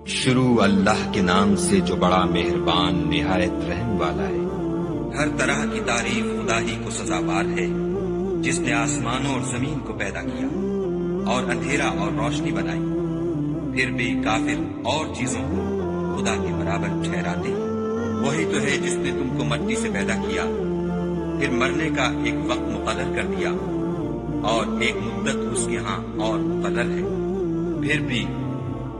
شروع اللہ کے نام سے جو بڑا مہربان نہایت رحم والا ہے۔ ہر طرح کی تعریف خدا ہی کو سزاوار ہے، جس نے آسمانوں اور زمین کو پیدا کیا اور اندھیرا اور روشنی بنائی۔ پھر بھی کافر اور چیزوں کو خدا کے برابر ٹھہراتے ہیں۔ وہی تو ہے جس نے تم کو مٹی سے پیدا کیا، پھر مرنے کا ایک وقت مقرر کر دیا اور ایک مدت اس کے ہاں اور مقرر ہے۔ پھر بھی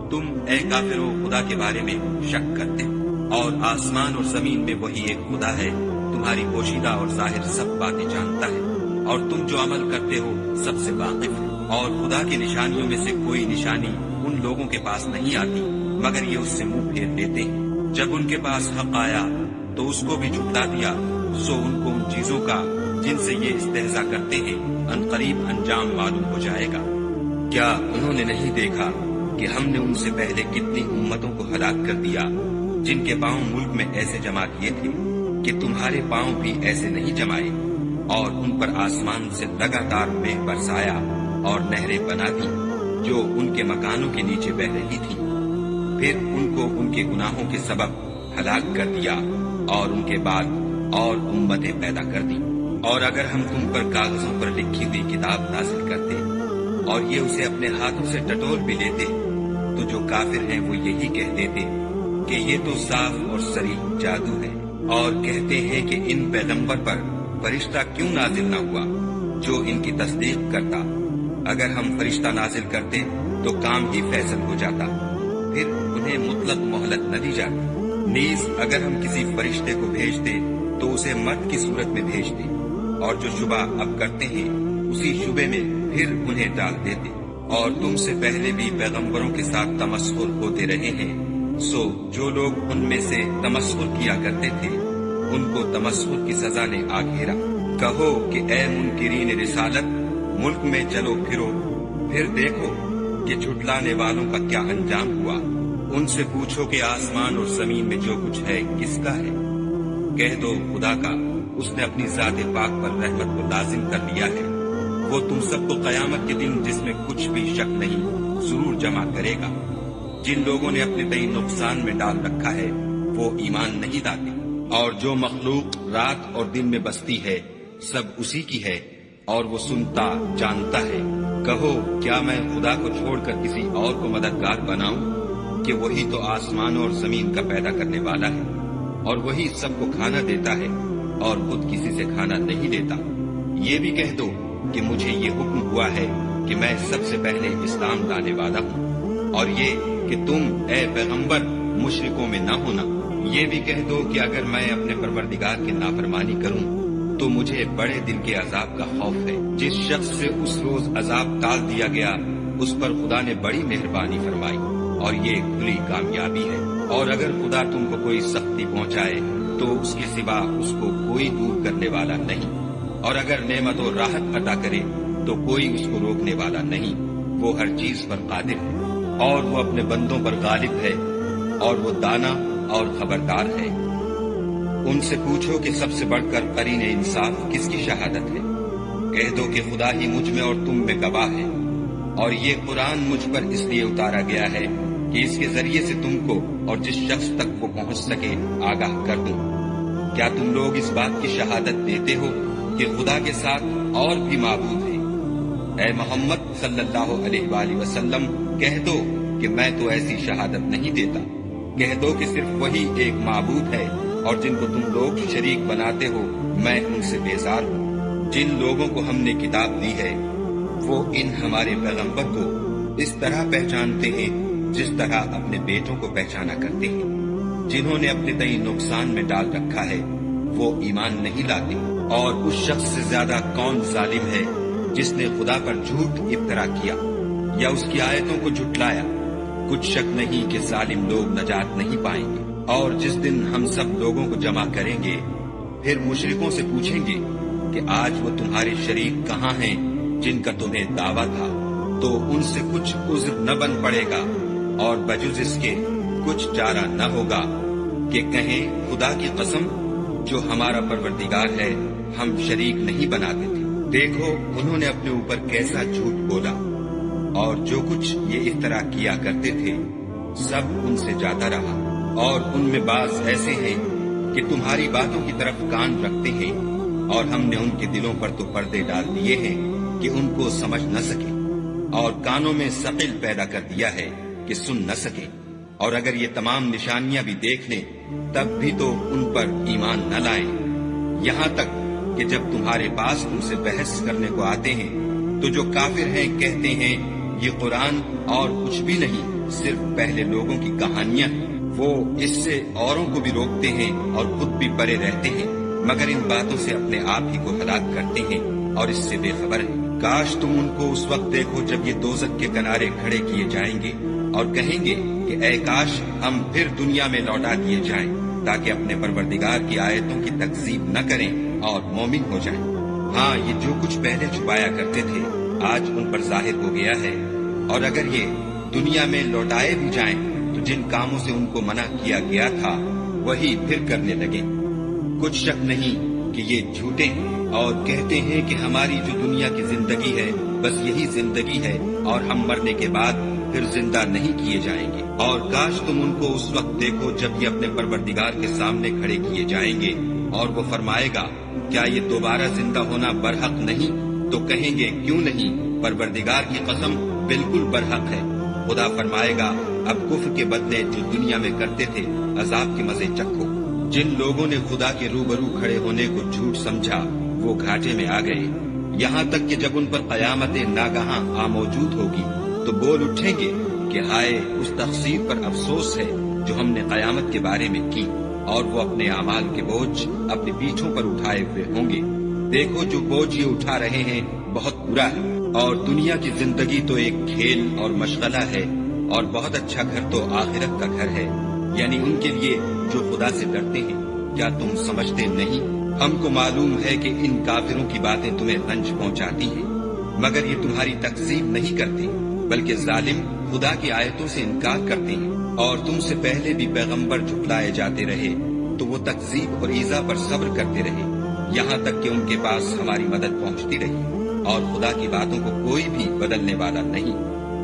تم اے کافروں خدا کے بارے میں شک کرتے ہو، اور آسمان اور زمین میں وہی ایک خدا ہے، تمہاری پوشیدہ اور ظاہر سب باتیں جانتا ہے، اور تم جو عمل کرتے ہو سب سے واقف ہے۔ اور خدا کی نشانیوں میں سے کوئی نشانی ان لوگوں کے پاس نہیں آتی مگر یہ اس سے منہ پھیر لیتے ہیں۔ جب ان کے پاس حق آیا تو اس کو بھی جھٹلا دیا، سو ان کو ان چیزوں کا جن سے یہ استہزاء کرتے ہیں عنقریب انجام معلوم ہو جائے گا۔ کیا انہوں نے نہیں دیکھا کہ ہم نے ان سے پہلے کتنی امتوں کو ہلاک کر دیا جن کے پاؤں ملک میں ایسے جمع کیے تھے کہ تمہارے پاؤں بھی ایسے نہیں جمائے، اور ان پر آسمان سے لگاتار مے برسایا اور نہریں بنا دی جو ان کے مکانوں کے نیچے بہ رہی تھیں۔ پھر ان کو ان کے گناہوں کے سبب ہلاک کر دیا اور ان کے بعد اور امتیں پیدا کر دی۔ اور اگر ہم تم پر کاغذوں پر لکھی ہوئی کتاب نازل کرتے اور یہ اسے اپنے ہاتھوں سے ٹٹول بھی لیتے تو جو کافر ہیں وہ یہی کہتے تھے کہ یہ تو صاف اور صریح جادو ہے، اور کہتے ہیں کہ ان پیغمبر پر فرشتہ کیوں نازل نہ ہوا جو ان کی تصدیق کرتا۔ اگر ہم فرشتہ نازل کرتے تو کام ہی فیصل ہو جاتا، پھر انہیں مطلق مہلت نہ دی جاتی۔ نیز اگر ہم کسی فرشتے کو بھیجتے تو اسے مرد کی صورت میں بھیجتے، اور جو شبہ اب کرتے ہیں اسی شبے میں پھر انہیں ڈال دیتے۔ اور تم سے پہلے بھی پیغمبروں کے ساتھ تمسخر ہوتے رہے ہیں، سو جو لوگ ان میں سے تمسخر کیا کرتے تھے ان کو تمسخر کی سزا نے آ گھیرا۔ کہو کہ اے منکرین رسالت، ملک میں چلو پھرو، پھر دیکھو کہ جھٹلانے والوں کا کیا انجام ہوا۔ ان سے پوچھو کہ آسمان اور زمین میں جو کچھ ہے کس کا ہے؟ کہہ دو خدا کا، اس نے اپنی ذات پاک پر رحمت کو لازم کر لیا ہے۔ وہ تم سب کو قیامت کے دن جس میں کچھ بھی شک نہیں ضرور جمع کرے گا۔ جن لوگوں نے اپنے تئیں نقصان میں ڈال رکھا ہے وہ ایمان نہیں لاتے، اور جو مخلوق رات اور دن میں بستی ہے سب اسی کی ہے، اور وہ سنتا جانتا ہے۔ کہو کیا میں خدا کو چھوڑ کر کسی اور کو مددگار بناؤں کہ وہی تو آسمان اور زمین کا پیدا کرنے والا ہے، اور وہی سب کو کھانا دیتا ہے اور خود کسی سے کھانا نہیں لیتا۔ یہ بھی کہہ دو کہ مجھے یہ حکم ہوا ہے کہ میں سب سے پہلے اسلام لانے والا ہوں، اور یہ کہ تم اے پیغمبر مشرکوں میں نہ ہونا۔ یہ بھی کہہ دو کہ اگر میں اپنے پروردگار کی نافرمانی کروں تو مجھے بڑے دن کے عذاب کا خوف ہے۔ جس شخص سے اس روز عذاب ٹال دیا گیا اس پر خدا نے بڑی مہربانی فرمائی، اور یہ کھلی کامیابی ہے۔ اور اگر خدا تم کو کوئی سختی پہنچائے تو اس کے سوا اس کو کوئی دور کرنے والا نہیں، اور اگر نعمت و راحت عطا کرے تو کوئی اس کو روکنے والا نہیں۔ وہ ہر چیز پر قادر ہے، اور وہ اپنے بندوں پر غالب ہے، اور وہ دانا اور خبردار ہے۔ ان سے پوچھو کہ سب سے بڑھ کر قرین انصاف کس کی شہادت ہے؟ کہہ دو کہ خدا ہی مجھ میں اور تم میں گواہ ہے، اور یہ قرآن مجھ پر اس لیے اتارا گیا ہے کہ اس کے ذریعے سے تم کو اور جس شخص تک وہ پہنچ سکے آگاہ کر دوں۔ کیا تم لوگ اس بات کی شہادت دیتے ہو کہ خدا کے ساتھ اور بھی معبود ہیں؟ اے محمد صلی اللہ علیہ وآلہ وسلم کہہ دو کہ میں تو ایسی شہادت نہیں دیتا۔ کہہ دو کہ صرف وہی ایک معبود ہے، اور جن کو تم لوگ شریک بناتے ہو میں ان سے بیزار ہوں۔ جن لوگوں کو ہم نے کتاب دی ہے وہ ان ہمارے پیغمبر کو اس طرح پہچانتے ہیں جس طرح اپنے بیٹوں کو پہچانا کرتے ہیں۔ جنہوں نے اپنے تئیں نقصان میں ڈال رکھا ہے وہ ایمان نہیں لاتے۔ اور اس شخص سے زیادہ کون ظالم ہے جس نے خدا پر جھوٹ افطرا کیا یا اس کی آیتوں کو جھٹلایا؟ کچھ شک نہیں کہ ظالم لوگ نجات نہیں پائیں گے۔ اور جس دن ہم سب لوگوں کو جمع کریں گے پھر مشرکوں سے پوچھیں گے کہ آج وہ تمہارے شریک کہاں ہیں جن کا تمہیں دعویٰ تھا؟ تو ان سے کچھ عذر نہ بن پڑے گا، اور بجز اس کے کچھ چارہ نہ ہوگا کہ کہیں خدا کی قسم جو ہمارا پروردگار ہے ہم شریک نہیں بناتے تھے۔ دیکھو انہوں نے اپنے اوپر کیسا جھوٹ بولا، اور جو کچھ یہ افترا کیا کرتے تھے سب ان سے جاتا رہا، اور ان میں بعض ایسے ہیں کہ تمہاری باتوں کی طرف کان رکھتے ہیں، اور ہم نے ان کے دلوں پر تو پردے ڈال دیے ہیں کہ ان کو سمجھ نہ سکے، اور کانوں میں ثقل پیدا کر دیا ہے کہ سن نہ سکے، اور اگر یہ تمام نشانیاں بھی دیکھ لیں تب بھی تو ان پر ایمان نہ لائیں، یہاں تک کہ جب تمہارے پاس تم سے بحث کرنے کو آتے ہیں تو جو کافر ہیں کہتے ہیں یہ قرآن اور کچھ بھی نہیں، صرف پہلے لوگوں کی کہانیاں ہیں۔ وہ اس سے اوروں کو بھی روکتے ہیں اور خود بھی پرے رہتے ہیں، مگر ان باتوں سے اپنے آپ ہی کو ہلاک کرتے ہیں اور اس سے بے خبر ہیں۔ کاش تم ان کو اس وقت دیکھو جب یہ دوزخ کے کنارے کھڑے کیے جائیں گے اور کہیں گے کہ اے کاش ہم پھر دنیا میں لوٹا دیے جائیں تاکہ اپنے پروردگار کی آیتوں کی تکذیب نہ کریں اور مومن ہو جائیں۔ ہاں، یہ جو کچھ پہلے چھپایا کرتے تھے آج ان پر ظاہر ہو گیا ہے، اور اگر یہ دنیا میں لوٹائے بھی جائیں تو جن کاموں سے ان کو منع کیا گیا تھا وہی پھر کرنے لگے۔ کچھ شک نہیں کہ یہ جھوٹے ہیں اور کہتے ہیں کہ ہماری جو دنیا کی زندگی ہے بس یہی زندگی ہے اور ہم مرنے کے بعد پھر زندہ نہیں کیے جائیں گے، اور کاش تم ان کو اس وقت دیکھو جب یہ اپنے پروردگار کے سامنے کھڑے کیے جائیں گے اور وہ فرمائے گا کیا یہ دوبارہ زندہ ہونا برحق نہیں؟ تو کہیں گے کیوں نہیں، پروردگار کی قسم بالکل برحق ہے۔ خدا فرمائے گا اب کفر کے بدلے جو دنیا میں کرتے تھے عذاب کے مزے چکھو۔ جن لوگوں نے خدا کے روبرو کھڑے ہونے کو جھوٹ سمجھا وہ گھاٹے میں آ گئے، یہاں تک کہ جب ان پر قیامت ناگہاں آ موجود ہوگی تو بول اٹھیں گے کہ ہائے اس تقصیر پر افسوس ہے جو ہم نے قیامت کے بارے میں کی، اور وہ اپنے اعمال کے بوجھ اپنی پیٹھوں پر اٹھائے ہوئے ہوں گے۔ دیکھو جو بوجھ یہ اٹھا رہے ہیں بہت برا ہے، اور دنیا کی زندگی تو ایک کھیل اور مشغلہ ہے، اور بہت اچھا گھر تو آخرت کا گھر ہے، یعنی ان کے لیے جو خدا سے ڈرتے ہیں۔ کیا تم سمجھتے نہیں؟ ہم کو معلوم ہے کہ ان کافروں کی باتیں تمہیں رنج پہنچاتی ہیں، مگر یہ تمہاری تکذیب نہیں کرتے، بلکہ ظالم خدا کی آیتوں سے انکار کرتے ہیں، اور تم سے پہلے بھی پیغمبر جھٹلائے جاتے رہے تو وہ تکذیب اور ایذا پر صبر کرتے رہے، یہاں تک کہ ان کے پاس ہماری مدد پہنچتی رہی، اور خدا کی باتوں کو کوئی بھی بدلنے والا نہیں۔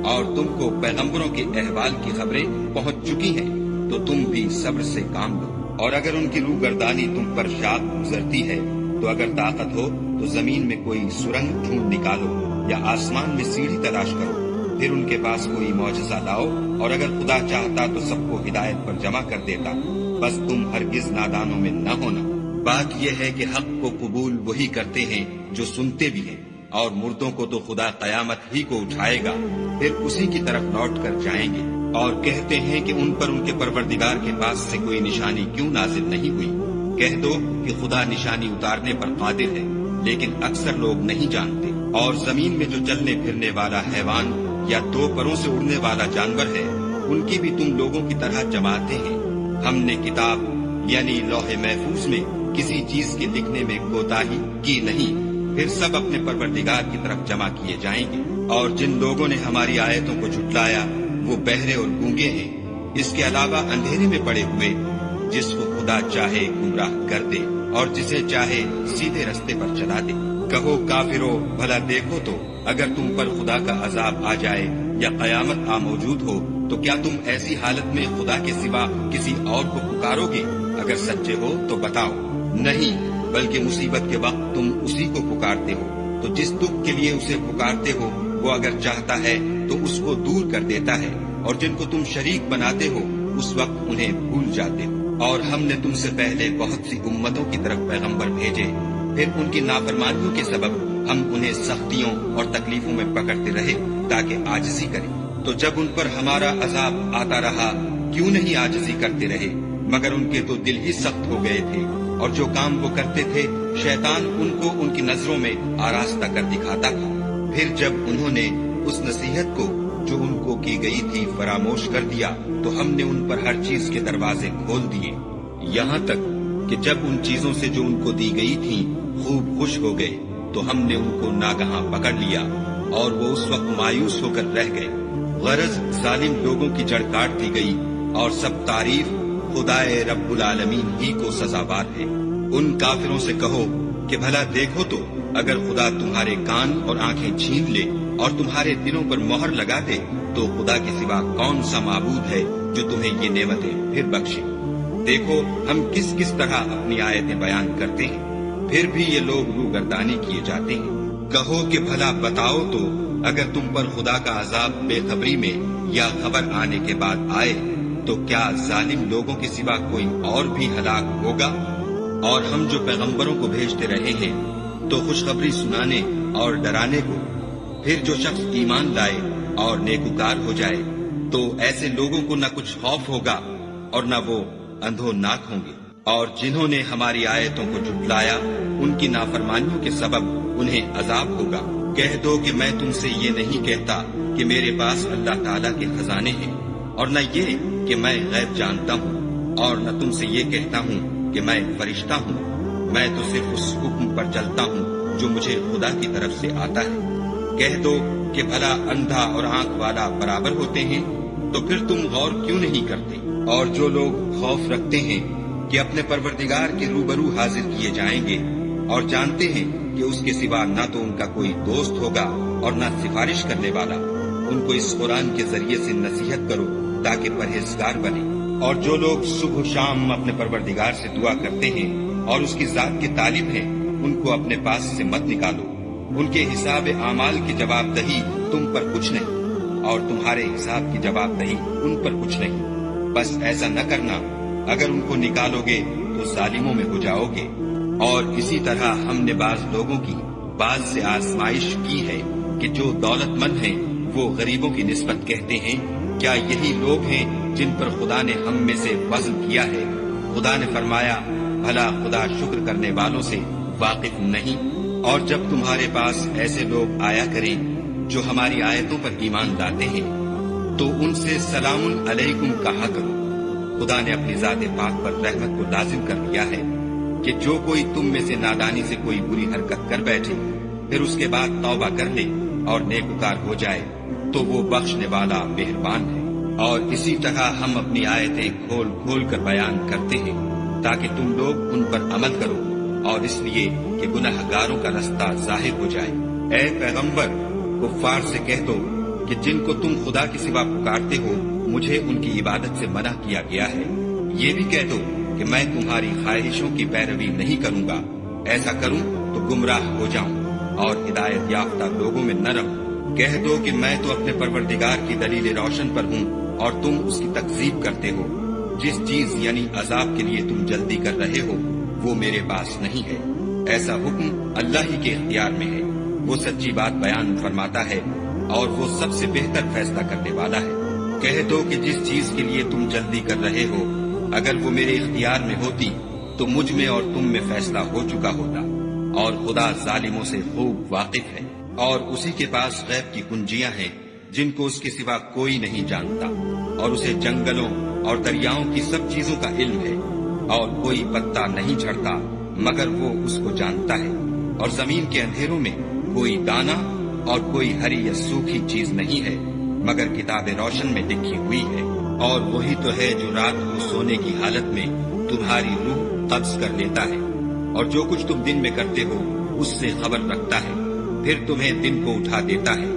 اور تم کو پیغمبروں کے احوال کی خبریں پہنچ چکی ہیں تو تم بھی صبر سے کام لو، اور اگر ان کی روح گردانی تم پر شاق گزرتی ہے تو اگر طاقت ہو تو زمین میں کوئی سرنگ ڈھونڈ نکالو یا آسمان میں سیڑھی تلاش کرو، پھر ان کے پاس کوئی معجزہ لاؤ، اور اگر خدا چاہتا تو سب کو ہدایت پر جمع کر دیتا، بس تم ہرگز نادانوں میں نہ ہونا۔ بات یہ ہے کہ حق کو قبول وہی کرتے ہیں جو سنتے بھی ہیں، اور مردوں کو تو خدا قیامت ہی کو اٹھائے گا، پھر اسی کی طرف لوٹ کر جائیں گے، اور کہتے ہیں کہ ان پر ان کے پروردگار کے پاس سے کوئی نشانی کیوں نازل نہیں ہوئی؟ کہہ دو کہ خدا نشانی اتارنے پر قادر ہے، لیکن اکثر لوگ نہیں جانتے۔ اور زمین میں جو چلنے پھرنے والا حیوان یا دو پروں سے اڑنے والا جانور ہے ان کی بھی تم لوگوں کی طرح جماعتیں ہیں۔ ہم نے کتاب یعنی لوح محفوظ میں کسی چیز کے لکھنے میں کوتاہی کی نہیں، پھر سب اپنے پروردگار کی طرف جمع کیے جائیں گے۔ اور جن لوگوں نے ہماری آیتوں کو جھٹلایا وہ بہرے اور گونگے ہیں، اس کے علاوہ اندھیرے میں پڑے ہوئے، جس کو خدا چاہے گمراہ کر دے اور جسے چاہے سیدھے رستے پر چلا دے۔ کہو کافرو بھلا دیکھو تو اگر تم پر خدا کا عذاب آ جائے یا قیامت آ موجود ہو تو کیا تم ایسی حالت میں خدا کے سوا کسی اور کو پکارو گے؟ اگر سچے ہو تو بتاؤ۔ نہیں، بلکہ مصیبت کے وقت تم اسی کو پکارتے ہو، تو جس دکھ کے لیے اسے پکارتے ہو وہ اگر چاہتا ہے تو اس کو دور کر دیتا ہے، اور جن کو تم شریک بناتے ہو اس وقت انہیں بھول جاتے ہو۔ اور ہم نے تم سے پہلے بہت سی امتوں کی طرف پیغمبر بھیجے، پھر ان کی نافرمانیوں کے سبب ہم انہیں سختیوں اور تکلیفوں میں پکڑتے رہے تاکہ عاجزی کریں۔ تو جب ان پر ہمارا عذاب آتا رہا کیوں نہیں عاجزی کرتے رہے؟ مگر ان کے تو دل ہی سخت ہو گئے تھے، اور جو کام وہ کرتے تھے شیطان ان کو ان کی نظروں میں آراستہ کر دکھاتا تھا۔ پھر جب انہوں نے اس نصیحت کو جو ان کو کی گئی تھی فراموش کر دیا تو ہم نے ان پر ہر چیز کے دروازے کھول دیے، یہاں تک کہ جب ان چیزوں سے جو ان کو دی گئی تھی خوب خوش ہو گئے تو ہم نے ان کو ناگہاں پکڑ لیا، اور وہ اس وقت مایوس ہو کر رہ گئے۔ غرض ظالم لوگوں کی جڑ کاٹ دی گئی، اور سب تعریف خدائے رب العالمین ہی کو سزاوار ہے۔ ان کافروں سے کہو کہ بھلا دیکھو تو اگر خدا تمہارے کان اور آنکھیں چھین لے اور تمہارے دلوں پر مہر لگا دے تو خدا کے سوا کون سا معبود ہے جو تمہیں یہ نعمتیں پھر بخشے۔ دیکھو ہم کس کس طرح اپنی آیتیں بیان کرتے ہیں، پھر بھی یہ لوگ روگردانی کیے جاتے ہیں۔ کہو کہ بھلا بتاؤ تو اگر تم پر خدا کا عذاب بے خبری میں یا خبر آنے کے بعد آئے تو کیا ظالم لوگوں کے سوا کوئی اور بھی ہلاک ہوگا؟ اور ہم جو پیغمبروں کو بھیجتے رہے ہیں تو خوشخبری سنانے اور ڈرانے کو، پھر جو شخص ایمان لائے اور نیکوکار ہو جائے تو ایسے لوگوں کو نہ کچھ خوف ہوگا اور نہ وہ اندھوناک ہوں گے۔ اور جنہوں نے ہماری آیتوں کو جھٹلایا ان کی نافرمانیوں کے سبب انہیں عذاب ہوگا۔ کہہ دو کہ میں تم سے یہ نہیں کہتا کہ میرے پاس اللہ تعالیٰ کے خزانے ہیں، اور نہ یہ کہ میں غیب جانتا ہوں، اور نہ تم سے یہ کہتا ہوں کہ میں فرشتہ ہوں۔ میں تو صرف اس حکم پر چلتا ہوں جو مجھے خدا کی طرف سے آتا ہے۔ کہہ دو کہ بھلا اندھا اور آنکھ والا برابر ہوتے ہیں، تو پھر تم غور کیوں نہیں کرتے؟ اور جو لوگ خوف رکھتے ہیں کہ اپنے پروردگار کے روبرو حاضر کیے جائیں گے اور جانتے ہیں کہ اس کے سوا نہ تو ان کا کوئی دوست ہوگا اور نہ سفارش کرنے والا، ان کو اس قرآن کے ذریعے سے نصیحت کرو تاکہ پرہیزگار بنے۔ اور جو لوگ صبح و شام اپنے پروردگار سے دعا کرتے ہیں اور اس کی ذات کے طالب ہیں، ان کو اپنے پاس سے مت نکالو۔ ان کے حساب اعمال کی جواب دہی تم پر کچھ نہیں، اور تمہارے حساب کی جواب دہی ان پر کچھ نہیں۔ بس ایسا نہ کرنا، اگر ان کو نکالو گے تو ظالموں میں ہو جاؤ گے۔ اور اسی طرح ہم نے بعض لوگوں کی بعض سے آزمائش کی ہے کہ جو دولت مند ہیں وہ غریبوں کی نسبت کہتے ہیں کیا یہی لوگ ہیں جن پر خدا نے ہم میں سے فضل کیا ہے؟ خدا نے فرمایا بھلا خدا شکر کرنے والوں سے واقف نہیں؟ اور جب تمہارے پاس ایسے لوگ آیا کریں جو ہماری آیتوں پر ایمان لاتے ہیں تو ان سے سلام علیکم کہا کرو۔ خدا نے اپنی ذات پاک پر رحمت کو لازم کر دیا ہے کہ جو کوئی تم میں سے نادانی سے کوئی بری حرکت کر بیٹھے پھر اس کے بعد توبہ کر لے اور نیکوکار ہو جائے تو وہ بخشنے والا مہربان ہے۔ اور اسی طرح ہم اپنی آیتیں کھول کھول کر بیان کرتے ہیں تاکہ تم لوگ ان پر عمل کرو، اور اس لیے کہ گناہ گاروں کا رستہ ظاہر ہو جائے۔ اے پیغمبر، کفار سے کہہ دو کہ جن کو تم خدا کے سوا پکارتے ہو مجھے ان کی عبادت سے منع کیا گیا ہے۔ یہ بھی کہہ دو کہ میں تمہاری خواہشوں کی پیروی نہیں کروں گا، ایسا کروں تو گمراہ ہو جاؤں اور ہدایت یافتہ لوگوں میں نہ رہوں۔ کہہ دو کہ میں تو اپنے پروردگار کی دلیل روشن پر ہوں اور تم اس کی تکذیب کرتے ہو۔ جس چیز یعنی عذاب کے لیے تم جلدی کر رہے ہو وہ میرے پاس نہیں ہے، ایسا حکم اللہ ہی کے اختیار میں ہے۔ وہ سچی بات بیان فرماتا ہے اور وہ سب سے بہتر فیصلہ کرنے والا ہے۔ کہہ دو کہ جس چیز کے لیے تم جلدی کر رہے ہو اگر وہ میرے اختیار میں ہوتی تو مجھ میں اور تم میں فیصلہ ہو چکا ہوتا، اور خدا ظالموں سے خوب واقف ہے۔ اور اسی کے پاس غیب کی کنجیاں ہیں جن کو اس کے سوا کوئی نہیں جانتا، اور اسے جنگلوں اور دریاؤں کی سب چیزوں کا علم ہے، اور کوئی پتا نہیں جھڑتا مگر وہ اس کو جانتا ہے، اور زمین کے اندھیروں میں کوئی دانہ اور کوئی ہری یا سوکھی چیز نہیں ہے مگر کتاب روشن میں لکھی ہوئی ہے۔ اور وہی تو ہے جو رات کو سونے کی حالت میں تمہاری روح قبض کر لیتا ہے، اور جو کچھ تم دن میں کرتے ہو اس سے خبر رکھتا ہے، پھر تمہیں دن کو اٹھا دیتا ہے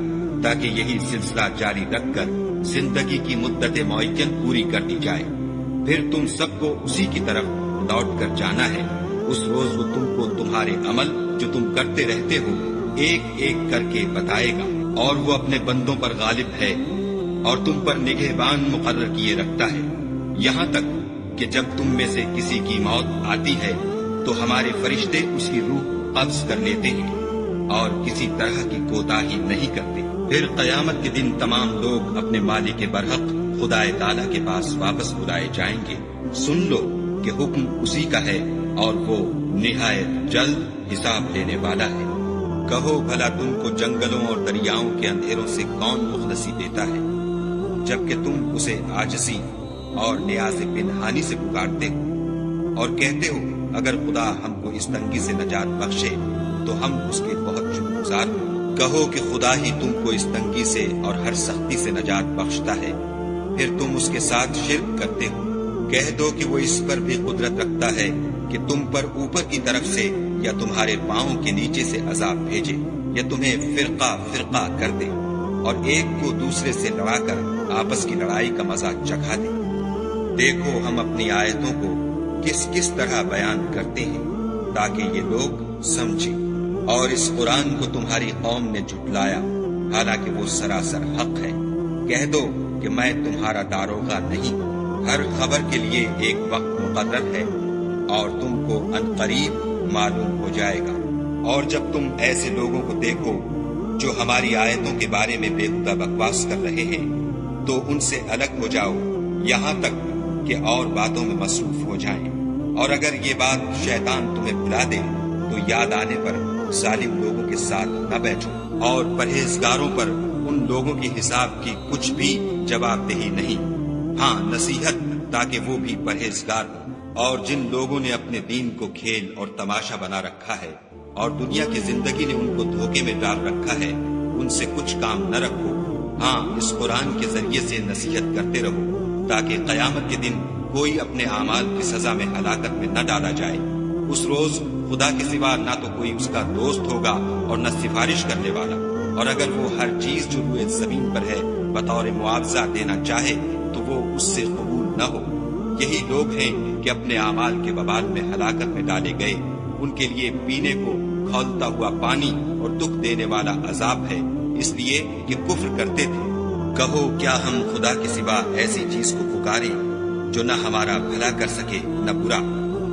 تاکہ یہی سلسلہ جاری رکھ کر زندگی کی مدت معین پوری کر دی جائے۔ پھر تم سب کو اسی کی طرف لوٹ کر جانا ہے۔ اس روز وہ تم کو تمہارے عمل جو تم کرتے رہتے ہو ایک ایک کر کے بتائے گا، اور وہ اپنے بندوں پر غالب ہے اور تم پر نگہبان مقرر کیے رکھتا ہے، یہاں تک کہ جب تم میں سے کسی کی موت آتی ہے تو ہمارے فرشتے اس کی روح قبض کر لیتے ہیں اور کسی طرح کی کوتاہی نہیں کرتے۔ پھر قیامت کے دن تمام لوگ اپنے مالک برحق خدا تعالیٰ کے پاس واپس بلائے جائیں گے۔ سن لو کہ حکم اسی کا ہے اور وہ نہایت جلد حساب لینے والا ہے۔ کہو بھلا تم کو جنگلوں اور دریاؤں کے اندھیروں سے کون مخلصی دیتا ہے جبکہ تم اسے عاجزی اور نیاز پنہانی سے پکارتے ہو اور کہتے ہو اگر خدا ہم کو اس تنگی سے نجات بخشے تو ہم اس کے بہت شکر گزار ہوں۔ کہو کہ خدا ہی تم کو اس تنگی سے اور ہر سختی سے نجات بخشتا ہے، پھر تم اس کے ساتھ شرک کرتے ہو۔ کہہ دو کہ وہ اس پر بھی قدرت رکھتا ہے کہ تم پر اوپر کی طرف سے یا تمہارے پاؤں کے نیچے سے عذاب بھیجے یا تمہیں فرقہ فرقہ کر دے اور ایک کو دوسرے سے لڑا کر آپس کی لڑائی کا مزہ چکھا دے۔ دیکھو ہم اپنی آیتوں کو کس کس طرح بیان کرتے ہیں تاکہ یہ لوگ سمجھیں، اور اس قرآن کو تمہاری قوم نے جھٹلایا حالانکہ وہ سراسر حق ہے۔ کہہ دو کہ میں تمہارا داروغہ نہیں، ہر خبر کے لیے ایک وقت مقرر ہے اور تم کو عنقریب معلوم ہو جائے گا۔ اور جب تم ایسے لوگوں کو دیکھو جو ہماری آیتوں کے بارے میں بےہودہ بکواس کر رہے ہیں تو ان سے الگ ہو جاؤ یہاں تک کہ اور باتوں میں مصروف ہو جائیں، اور اگر یہ بات شیطان تمہیں بھلا دے تو یاد آنے پر ظالم لوگوں کے ساتھ نہ بیٹھو، اور پرہیزگاروں پر ان لوگوں کی حساب کی کچھ بھی جواب دہی نہیں، ہاں نصیحت تاکہ وہ بھی پرہیزگار ہوں۔ اور جن لوگوں نے اپنے دین کو کھیل اور تماشا بنا رکھا ہے اور دنیا کی زندگی نے ان کو دھوکے میں ڈال رکھا ہے، ان سے کچھ کام نہ رکھو، ہاں اس قرآن کے ذریعے سے نصیحت کرتے رہو تاکہ قیامت کے دن کوئی اپنے اعمال کی سزا میں ہلاکت میں نہ ڈالا جائے۔ اس روز خدا کے سوا نہ تو کوئی اس کا دوست ہوگا اور نہ سفارش کرنے والا، اور اگر وہ ہر چیز جو روئے زمین پر ہے بطور معاوضہ دینا چاہے تو وہ اس سے قبول نہ ہو۔ یہی لوگ ہیں کہ اپنے اعمال کے وبال میں ہلاکت میں ڈالے گئے، ان کے لیے پینے کو کھولتا ہوا پانی اور دکھ دینے والا عذاب ہے، اس لیے کہ کفر کرتے تھے۔ کہو کیا ہم خدا کے سوا ایسی چیز کو پکاریں جو نہ ہمارا بھلا کر سکے نہ برا؟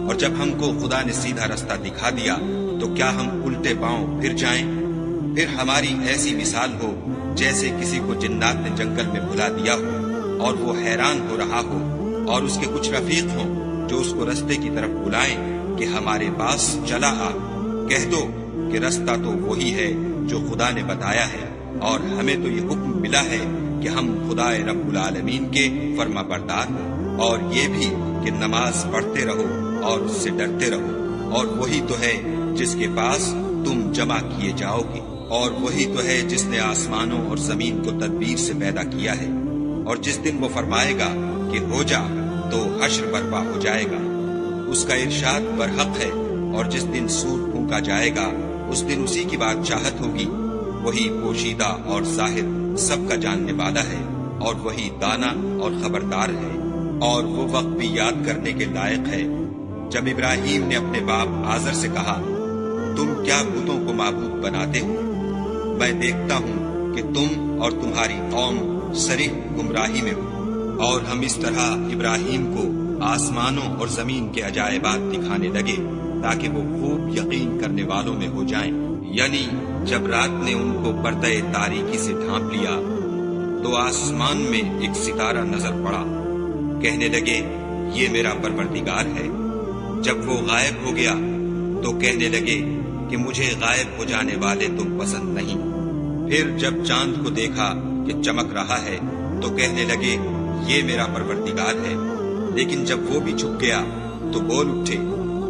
اور جب ہم کو خدا نے سیدھا رستہ دکھا دیا تو کیا ہم الٹے پاؤں پھر جائیں؟ پھر ہماری ایسی مثال ہو جیسے کسی کو جنات نے جنگل میں بھلا دیا ہو اور وہ حیران ہو رہا ہو، اور اس کے کچھ رفیق ہوں جو اس کو رستے کی طرف بلائیں کہ ہمارے پاس چلا آ۔ کہہ دو کہ رستہ تو وہی ہے جو خدا نے بتایا ہے، اور ہمیں تو یہ حکم ملا ہے کہ ہم خدا رب العالمین کے فرما بردار ہوں، اور یہ بھی کہ نماز پڑھتے رہو اور اس سے ڈرتے رہو، اور وہی تو ہے جس کے پاس تم جمع کیے جاؤ گے، اور وہی تو ہے جس نے آسمانوں اور زمین کو تدبیر سے پیدا کیا ہے، اور جس دن وہ فرمائے گا کہ ہو جا تو حشر برپا ہو جائے گا، اس کا ارشاد برحق ہے، اور جس دن سور پھونکا جائے گا اس دن اسی کی بادشاہت ہوگی، وہی پوشیدہ اور ظاہر سب کا جاننے والا ہے، اور وہی دانا اور خبردار ہے۔ اور وہ وقت بھی یاد کرنے کے لائق ہے جب ابراہیم نے اپنے باپ آزر سے کہا، تم کیا بتوں کو معبود بناتے ہو؟ میں دیکھتا ہوں کہ تم اور تمہاری قوم صریح گمراہی میں ہو۔ اور ہم اس طرح ابراہیم کو آسمانوں اور زمین کے عجائبات دکھانے لگے تاکہ وہ خوب یقین کرنے والوں میں ہو جائیں۔ یعنی جب رات نے ان کو پردہ تاریکی سے ڈھانپ لیا تو آسمان میں ایک ستارہ نظر پڑا، کہنے لگے یہ میرا پروردگار ہے۔ جب وہ غائب ہو گیا تو کہنے لگے کہ مجھے غائب ہو جانے والے تم پسند نہیں۔ پھر جب چاند کو دیکھا کہ چمک رہا ہے تو کہنے لگے یہ میرا پروردگار ہے۔ لیکن جب وہ بھی چھپ گیا تو بول اٹھے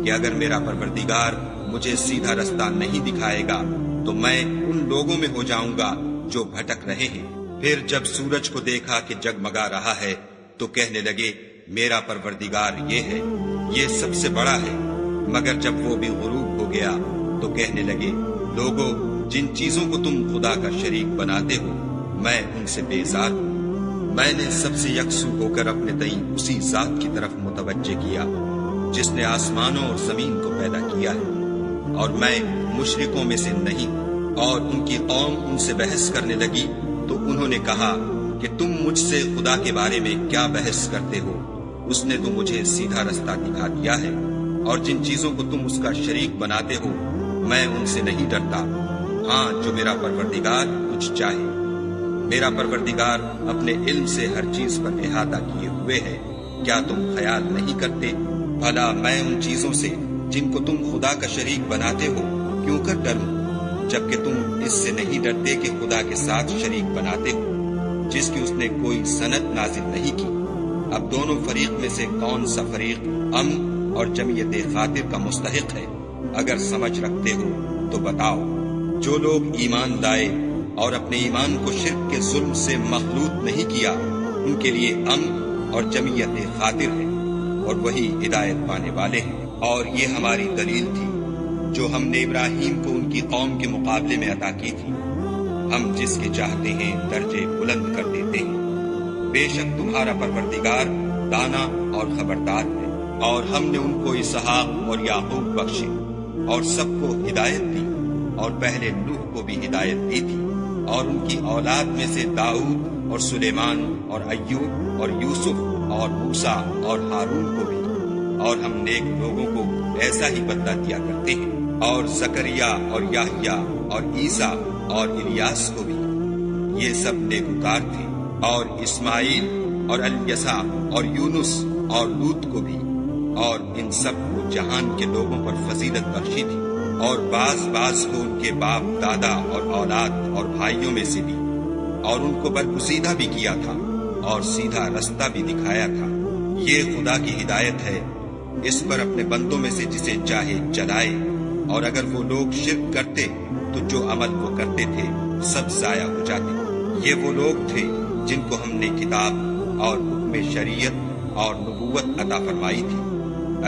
کہ اگر میرا پروردگار مجھے سیدھا رستہ نہیں دکھائے گا تو میں ان لوگوں میں ہو جاؤں گا جو بھٹک رہے ہیں۔ پھر جب سورج کو دیکھا کہ جگمگا رہا ہے تو کہنے لگے میرا پروردگار یہ ہے، یہ سب سے بڑا ہے۔ مگر جب وہ بھی غروب ہو گیا تو کہنے لگے لوگو جن چیزوں کو تم خدا کا شریک بناتے ہو میں ان سے بیزار ہوں۔ میں نے سب سے یکسو ہو کر اپنے تئیں اسی ذات کی طرف متوجہ کیا جس نے آسمانوں اور زمین کو پیدا کیا ہے، اور میں مشرکوں میں سے نہیں۔ اور ان کی قوم ان سے بحث کرنے لگی تو انہوں نے کہا کہ تم مجھ سے خدا کے بارے میں کیا بحث کرتے ہو؟ اس نے تو مجھے سیدھا رستہ دکھا دیا ہے، اور جن چیزوں کو تم اس کا شریک بناتے ہو میں ان سے نہیں ڈرتا، ہاں جو میرا پروردگار کچھ چاہے۔ میرا پروردگار اپنے علم سے ہر چیز پر احاطہ کیے ہوئے ہے، کیا تم خیال نہیں کرتے؟ بھلا میں ان چیزوں سے جن کو تم خدا کا شریک بناتے ہو کیوں کر ڈروں، جبکہ تم اس سے نہیں ڈرتے کہ خدا کے ساتھ شریک بناتے ہو جس کی اس نے کوئی سند نازل نہیں کی۔ اب دونوں فریق میں سے کون سا فریق امن اور جمعیت خاطر کا مستحق ہے؟ اگر سمجھ رکھتے ہو تو بتاؤ۔ جو لوگ ایمان لائے اور اپنے ایمان کو شرک کے ظلم سے مخلوط نہیں کیا ان کے لیے امن اور جمعیت خاطر ہے، اور وہی ہدایت پانے والے ہیں۔ اور یہ ہماری دلیل تھی جو ہم نے ابراہیم کو ان کی قوم کے مقابلے میں عطا کی تھی، ہم جس کے چاہتے ہیں درجے بلند کر دیتے ہیں۔ بے شک تمہارا پروردگار دانا اور خبردار ہے۔ اور ہم نے ان کو اسحاق اور یعقوب بخشے اور سب کو ہدایت دی، اور پہلے نوح کو بھی ہدایت دی تھی، اور ان کی اولاد میں سے داؤد اور سلیمان اور ایوب اور یوسف اور موسیٰ اور ہارون کو بھی، اور ہم نیک لوگوں کو ایسا ہی بدلہ دیا کرتے ہیں، اور زکریا اور یحییٰ اور عیسیٰ اور الیاس کو بھی، یہ سب نیکوکار تھے، اور اسماعیل اور الیسع اور یونس اور لوط کو بھی، اور ان سب کو جہان کے لوگوں پر فضیلت بخشی تھی، اور بعض کو ان کے باپ دادا اور اولاد اور بھائیوں میں سے بھی، اور ان کو برگزیدہ بھی کیا تھا اور سیدھا رستہ بھی دکھایا تھا۔ یہ خدا کی ہدایت ہے، اس پر اپنے بندوں میں سے جسے چاہے چلائے، اور اگر وہ لوگ شرک کرتے تو جو عمل وہ کرتے تھے سب ضائع ہو جاتے۔ یہ وہ لوگ تھے جن کو ہم نے کتاب اور حکم شریعت اور نبوت عطا فرمائی تھی۔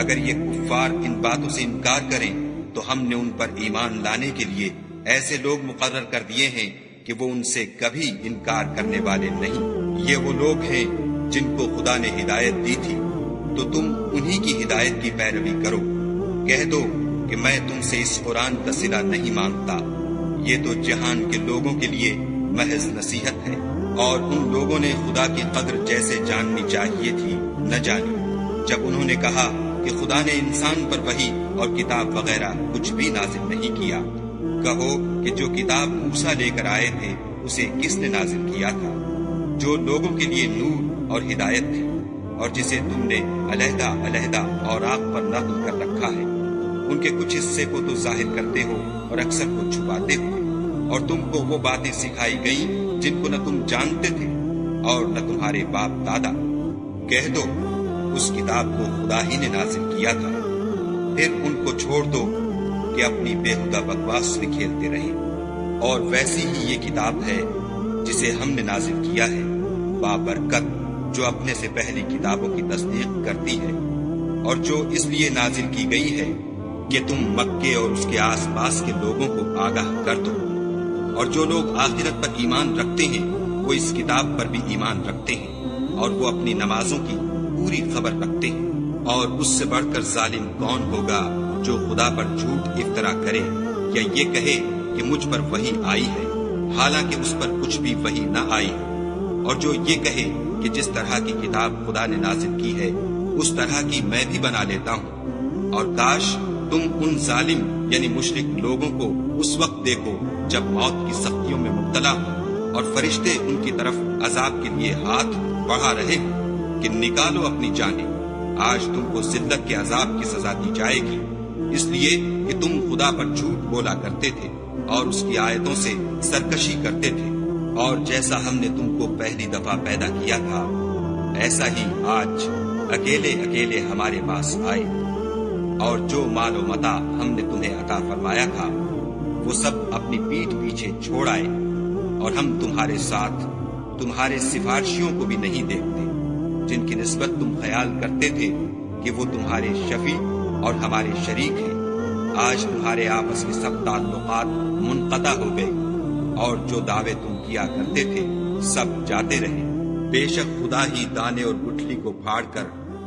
اگر یہ کفار ان باتوں سے انکار کریں تو ہم نے ان پر ایمان لانے کے لیے ایسے لوگ مقرر کر دیے ہیں کہ وہ ان سے کبھی انکار کرنے والے نہیں۔ یہ وہ لوگ ہیں جن کو خدا نے ہدایت دی تھی، تو تم انہی کی ہدایت کی پیروی کرو۔ کہہ دو کہ میں تم سے اس قرآن کا صلہ نہیں مانگتا، یہ تو جہان کے لوگوں کے لیے محض نصیحت ہے، اور ان لوگوں نے خدا کی قدر جیسے جاننی چاہیے تھی نہ جانی، جب انہوں نے کہا کہ خدا نے انسان پر وحی اور کتاب وغیرہ کچھ بھی نازل نہیں کیا۔ کہو کہ جو کتاب موسیٰ لے کر آئے تھے اسے کس نے نازل کیا تھا، جو لوگوں کے لیے نور اور ہدایت تھی، اور جسے تم نے علیحدہ علیحدہ اوراق پر نقل کر رکھا ہے۔ ان کے کچھ حصے کو تو ظاہر کرتے ہو اور اکثر کو چھپاتے ہو، اور تم کو وہ باتیں سکھائی گئیں جن کو نہ تم جانتے تھے اور نہ تمہارے باپ دادا۔ کہہ دو اس کتاب کو خدا ہی نے نازل کیا تھا، پھر ان کو چھوڑ دو کہ اپنی بےہودہ بکواس میں کھیلتے رہیں۔ اور ویسی ہی یہ کتاب ہے جسے ہم نے نازل کیا ہے، بابرکت، جو اپنے سے پہلی کتابوں کی تصدیق کرتی ہے، اور جو اس لیے نازل کی گئی ہے کہ تم مکے اور اس کے آس پاس کے لوگوں کو آگاہ کر دو۔ اور جو لوگ آخرت پر ایمان رکھتے ہیں وہ اس کتاب پر بھی ایمان رکھتے ہیں، اور وہ اپنی نمازوں کی پوری خبر رکھتے ہیں۔ اور اس سے بڑھ کر ظالم کون ہوگا جو خدا پر جھوٹ افطرا کرے یا یہ کہے کہ مجھ پر وحی آئی ہے، حالانکہ اس پر کچھ بھی وحی نہ آئی ہے، اور جو یہ کہے کہ جس طرح کی کتاب خدا نے نازل کی ہے اس طرح کی میں بھی بنا لیتا ہوں۔ اور کاش تم ان ظالم یعنی مشرک لوگوں کو اس وقت دیکھو جب موت کی سختیوں میں مبتلا ہو اور فرشتے ان کی طرف عذاب کے لیے ہاتھ بڑھا رہے کہ نکالو اپنی جانیں، آج تم کو ذلت کے عذاب کی سزا دی جائے گی، اس لیے کہ تم خدا پر جھوٹ بولا کرتے تھے اور اس کی آیتوں سے سرکشی کرتے تھے۔ اور جیسا ہم نے تم کو پہلی دفعہ پیدا کیا تھا ایسا ہی آج اکیلے اکیلے ہمارے پاس آئے، اور جو مال و متاع ہم نے تمہیں عطا فرمایا تھا وہ سب اپنی پیٹھ پیچھے چھوڑ آئے، اور ہم تمہارے ساتھ تمہارے سفارشیوں کو بھی نہیں دیکھتے جن کی نسبت تم خیال کرتے تھے کہ وہ تمہارے شفیع اور ہمارے شریک ہیں۔ آج تمہارے آپس کے سب تعلقات منقطع ہو گئے، اور جو دعوے تم کیا کرتے تھے سب جاتے رہے۔ بے شک خدا ہی دانے اور گٹھلی کو پھاڑ کر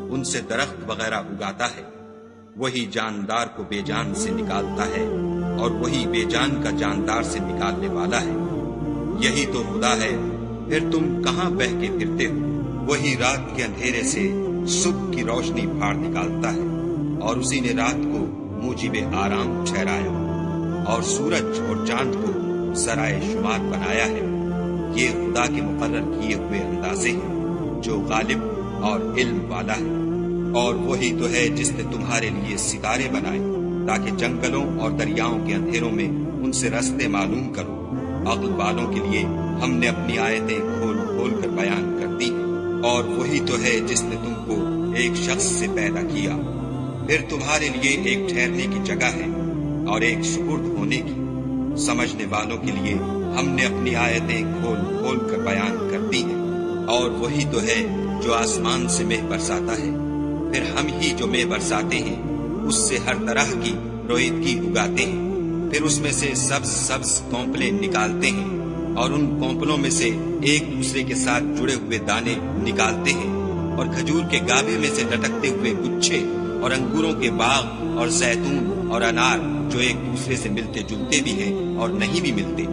ان سے درخت وغیرہ اگاتا ہے، وہی جاندار کو بے جان سے نکالتا ہے، اور وہی بے جان کا جاندار سے نکالنے والا ہے۔ یہی تو خدا ہے، پھر تم کہاں بہہ کے پھرتے ہو؟ وہی رات کے اندھیرے سے صبح کی روشنی پھاڑ نکالتا ہے، اور اسی نے رات کو موجب آرام ٹھہرایا اور سورج اور چاند کو ذرائع شمار بنایا ہے۔ یہ خدا کے مقرر کیے ہوئے اندازے ہیں جو غالب اور علم والا ہے۔ اور وہی تو ہے جس نے تمہارے لیے ستارے بنائے تاکہ جنگلوں اور دریاؤں کے اندھیروں میں ان سے رستے معلوم کرو۔ عقل والوں کے لیے ہم نے اپنی آیتیں کھول کھول کر بیان کر دی۔ اور وہی تو ہے جس نے تم کو ایک شخص سے پیدا کیا، پھر تمہارے لیے ایک ٹھہرنے کی جگہ ہے اور ایک سپرد ہونے کی۔ سمجھنے والوں کے لیے ہم نے اپنی آیتیں کھول کھول کر بیان کر دی ہیں۔ اور وہی تو ہے جو آسمان سے مہ برساتا ہے، پھر ہم ہی جو مہ برساتے ہیں اس سے ہر طرح کی رویدگی اگاتے ہیں، پھر اس میں سے سبز سبز کونپلیں نکالتے ہیں، اور ان کونپلوں میں سے ایک دوسرے کے ساتھ جڑے ہوئے دانے نکالتے ہیں، اور کھجور کے گابے میں سے لٹکتے ہوئے گچھے اور انگوروں کے باغ اور زیتون اور انار جو ایک دوسرے سے ملتے جلتے بھی ہیں اور نہیں بھی ملتے.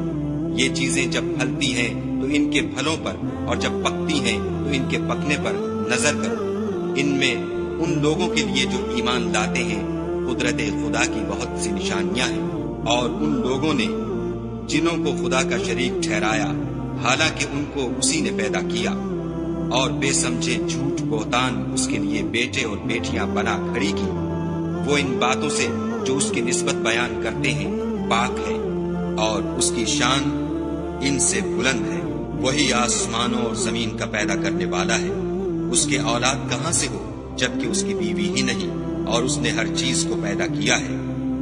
یہ چیزیں جب پھلتی ہیں تو ان کے پھلوں پر اور جب پکتی ہیں تو ان کے پکنے پر نظر کرو. ان میں ان لوگوں کے لیے جو ایمان لاتے ہیں قدرت خدا کی بہت سی نشانیاں ہیں، اور ان لوگوں نے جنوں کو خدا کا شریک ٹھہرایا حالانکہ ان کو اسی نے پیدا کیا، اور بے سمجھے جھوٹ بہتان اس کے لیے بیٹے اور بیٹیاں بنا کھڑی کی. وہ ان باتوں سے جو اس کی نسبت بیان کرتے ہیں پاک ہے، اور اس کی شان ان سے بلند ہے. وہی آسمانوں اور زمین کا پیدا کرنے والا ہے. اس کے اولاد کہاں سے ہو جبکہ اس کی بیوی ہی نہیں، اور اس نے ہر چیز کو پیدا کیا ہے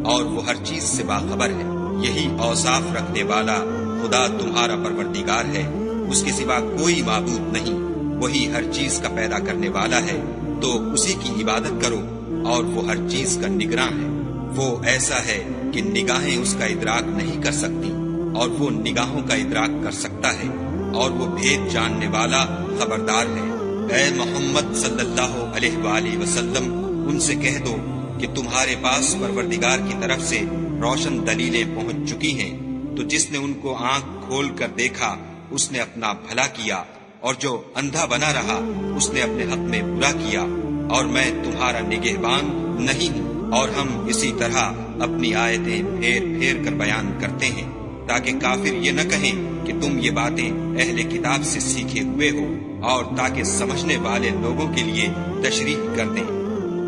اور وہ ہر چیز سے باخبر ہے. یہی اوصاف رکھنے والا خدا تمہارا پروردگار ہے، اس کے سوا کوئی معبود نہیں. وہی ہر چیز کا پیدا کرنے والا ہے، تو اسی کی عبادت کرو، اور وہ ہر چیز کا نگراں ہے. وہ ایسا ہے کہ نگاہیں اس کا ادراک نہیں کر سکتی، اور وہ نگاہوں کا ادراک کر سکتا ہے، اور وہ بھید جاننے والا خبردار ہے. اے محمد صلی اللہ علیہ وآلہ وسلم، ان سے کہہ دو کہ تمہارے پاس پروردگار کی طرف سے روشن دلیلیں پہنچ چکی ہیں. تو جس نے ان کو آنکھ کھول کر دیکھا اس نے اپنا بھلا کیا، اور جو اندھا بنا رہا اس نے اپنے حق میں برا کیا. اور میں تمہارا نگہبان نہیں ہوں. اور ہم اسی طرح اپنی آیتیں پھیر پھیر کر بیان کرتے ہیں تاکہ کافر یہ نہ کہیں کہ تم یہ باتیں اہل کتاب سے سیکھے ہوئے ہو، اور تاکہ سمجھنے والے لوگوں کے لیے تشریح کر دیں.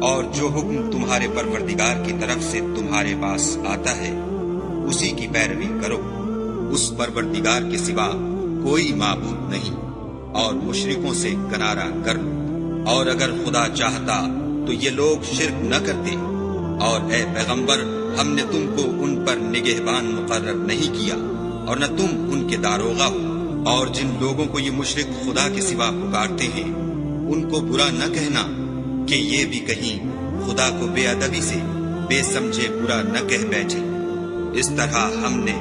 اور جو حکم تمہارے پروردگار کی طرف سے تمہارے پاس آتا ہے اسی کی پیروی کرو. اس پروردگار کے سوا کوئی معبود نہیں، اور مشرکوں سے کنارہ کر لو. اور اگر خدا چاہتا تو یہ لوگ شرک نہ کرتے. اور اے پیغمبر، ہم نے تم کو ان پر نگہبان مقرر نہیں کیا، اور نہ تم ان کے داروغہ ہو. اور جن لوگوں کو یہ مشرک خدا کے سوا پکارتے ہیں ان کو برا نہ کہنا کہ یہ بھی کہیں خدا کو بے ادبی سے بے سمجھے برا نہ کہہ بیٹھے. اس طرح ہم نے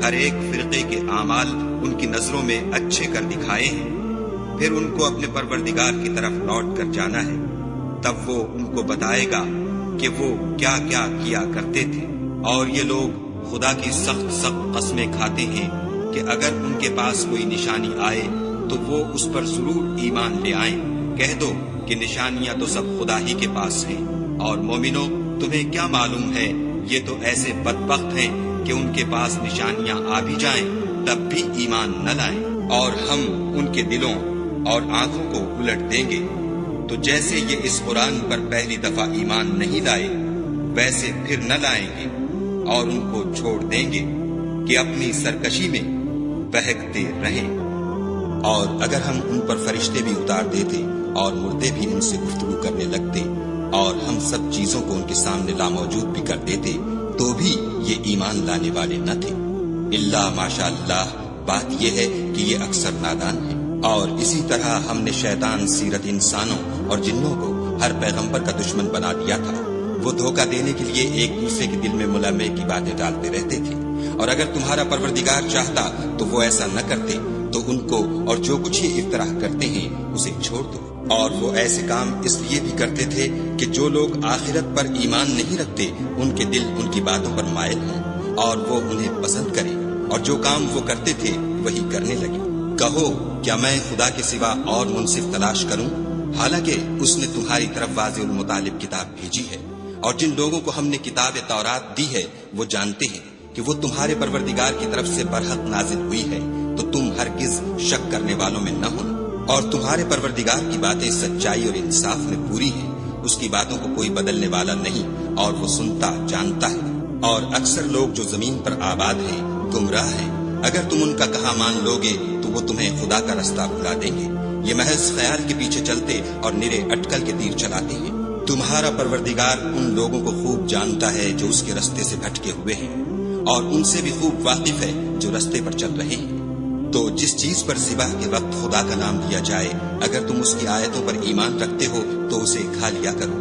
ہر ایک فرقے کے اعمال ان کی نظروں میں اچھے کر دکھائے ہیں، پھر ان کو اپنے پروردگار کی طرف لوٹ کر جانا ہے. تب وہ ان کو بتائے گا کہ وہ کیا کیا کیا کرتے تھے. اور یہ لوگ خدا کی سخت سخت قسمیں کھاتے ہیں کہ اگر ان کے پاس کوئی نشانی آئے تو وہ اس پر ضرور ایمان لے آئیں. کہہ دو کہ نشانیاں تو سب خدا ہی کے پاس ہیں. اور مومنو، تمہیں کیا معلوم ہے یہ تو ایسے بدبخت ہیں کہ ان کے پاس نشانیاں آ بھی جائیں تب بھی ایمان نہ لائیں. اور ہم ان کے دلوں اور آنکھوں کو الٹ دیں گے. تو جیسے یہ اس قرآن پر پہلی دفعہ ایمان نہیں لائے ویسے پھر نہ لائیں گے، اور ان کو چھوڑ دیں گے کہ اپنی سرکشی میں بہکتے رہیں. اور اگر ہم ان پر فرشتے بھی اتار دیتے اور مردے بھی ان سے گفتگو کرنے لگتے اور ہم سب چیزوں کو ان کے سامنے لاموجود بھی کر دیتے تو بھی یہ ایمان لانے والے نہ تھے. الا ماشاء اللہ، بات یہ ہے کہ یہ اکثر نادان ہیں. اور اسی طرح ہم نے شیطان سیرت انسانوں اور جنوں کو ہر پیغمبر کا دشمن بنا دیا تھا. وہ دھوکہ دینے کے لیے ایک دوسرے کے دل میں ملامے کی باتیں ڈالتے رہتے تھے. اور اگر تمہارا پروردگار چاہتا تو وہ ایسا نہ کرتے. تو ان کو اور جو کچھ یہ افطراح کرتے ہیں اسے چھوڑ دو. اور وہ ایسے کام اس لیے بھی کرتے تھے کہ جو لوگ آخرت پر ایمان نہیں رکھتے ان کے دل ان کی باتوں پر مائل ہوں اور وہ انہیں پسند کریں، اور جو کام وہ کرتے تھے وہی کرنے لگے. کہو، کیا میں خدا کے سوا اور منصف تلاش کروں؟ حالانکہ اس نے تمہاری طرف واضح المطالب کتاب بھیجی ہے. اور جن لوگوں کو ہم نے کتاب تورات دی ہے وہ جانتے ہیں کہ وہ تمہارے پروردگار کی طرف سے برحق نازل ہوئی ہے. تو تم ہرگز شک کرنے والوں میں نہ ہونا. اور تمہارے پروردگار کی باتیں سچائی اور انصاف میں پوری ہیں. اس کی باتوں کو کوئی بدلنے والا نہیں، اور وہ سنتا جانتا ہے. اور اکثر لوگ جو زمین پر آباد ہیں گمراہ ہیں. اگر تم ان کا کہا مان لوگے تو وہ تمہیں خدا کا رستہ بھلا دیں گے. یہ محض خیال کے پیچھے چلتے اور نرے اٹکل کے تیر چلاتے ہیں. تمہارا پروردگار ان لوگوں کو خوب جانتا ہے جو اس کے رستے سے بھٹکے ہوئے ہیں، اور ان سے بھی خوب واقف ہے جو رستے پر چل رہے ہیں. تو جس چیز پر صبح کے وقت خدا کا نام لیا جائے اگر تم اس کی آیتوں پر ایمان رکھتے ہو تو اسے کھا لیا کرو.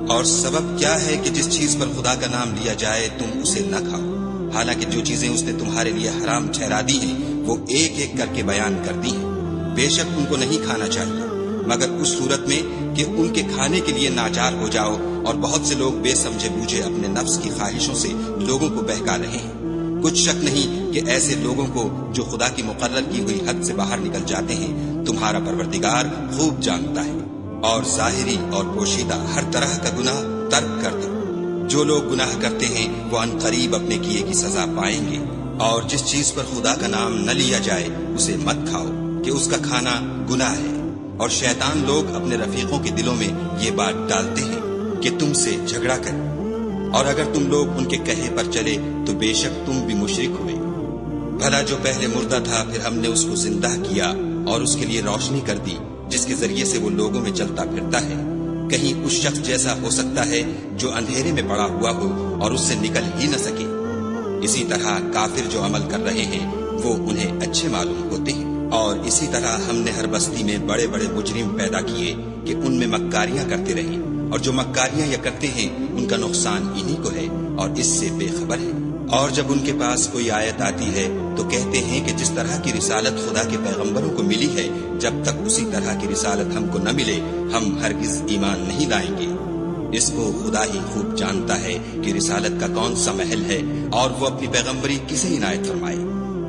اور سبب کیا ہے کہ جس چیز پر خدا کا نام لیا جائے تم اسے نہ کھاؤ، حالانکہ جو چیزیں اس نے تمہارے لیے حرام ٹھہرا دی ہیں وہ ایک ایک کر کے بیان کر دی ہیں. بے شک ان کو نہیں کھانا چاہیے. مگر اس صورت میں کہ ان کے کھانے کے لیے ناچار ہو جاؤ، اور بہت سے لوگ بے سمجھے بوجھے اپنے نفس کی خواہشوں سے لوگوں کو بہکا رہے ہیں۔ کچھ شک نہیں کہ ایسے لوگوں کو جو خدا کی مقرر کی ہوئی حد سے باہر نکل جاتے ہیں تمہارا پروردگار خوب جانتا ہے، اور ظاہری اور پوشیدہ ہر طرح کا گناہ ترک کر دو۔ جو لوگ گناہ کرتے ہیں وہ ان قریب اپنے کیے کی سزا پائیں گے، اور جس چیز پر خدا کا نام نہ لیا جائے اسے مت کھاؤ کہ اس کا کھانا گناہ ہے۔ اور شیطان لوگ اپنے رفیقوں کے دلوں میں یہ بات ڈالتے ہیں کہ تم سے جھگڑا کریں، اور اگر تم لوگ ان کے کہے پر چلے تو بے شک تم بھی مشرک ہوئے۔ بھلا جو پہلے مردہ تھا پھر ہم نے اس کو زندہ کیا اور اس کے لیے روشنی کر دی جس کے ذریعے سے وہ لوگوں میں چلتا پھرتا ہے، کہیں اس شخص جیسا ہو سکتا ہے جو اندھیرے میں پڑا ہوا ہو اور اس سے نکل ہی نہ سکے۔ اسی طرح کافر جو عمل کر رہے ہیں وہ انہیں اچھے معلوم ہوتے ہیں، اور اسی طرح ہم نے ہر بستی میں بڑے بڑے مجرم پیدا کیے کہ ان میں مکاریاں کرتے رہیں، اور جو مکاریاں یہ کرتے ہیں ان کا نقصان انہی کو ہے اور اس سے بے خبر ہے۔ اور جب ان کے پاس کوئی آیت آتی ہے تو کہتے ہیں کہ جس طرح کی رسالت خدا کے پیغمبروں کو ملی ہے جب تک اسی طرح کی رسالت ہم کو نہ ملے ہم ہرگز ایمان نہیں لائیں گے۔ اس کو خدا ہی خوب جانتا ہے کہ رسالت کا کون سا محل ہے اور وہ اپنی پیغمبری کسے عنایت فرمائے۔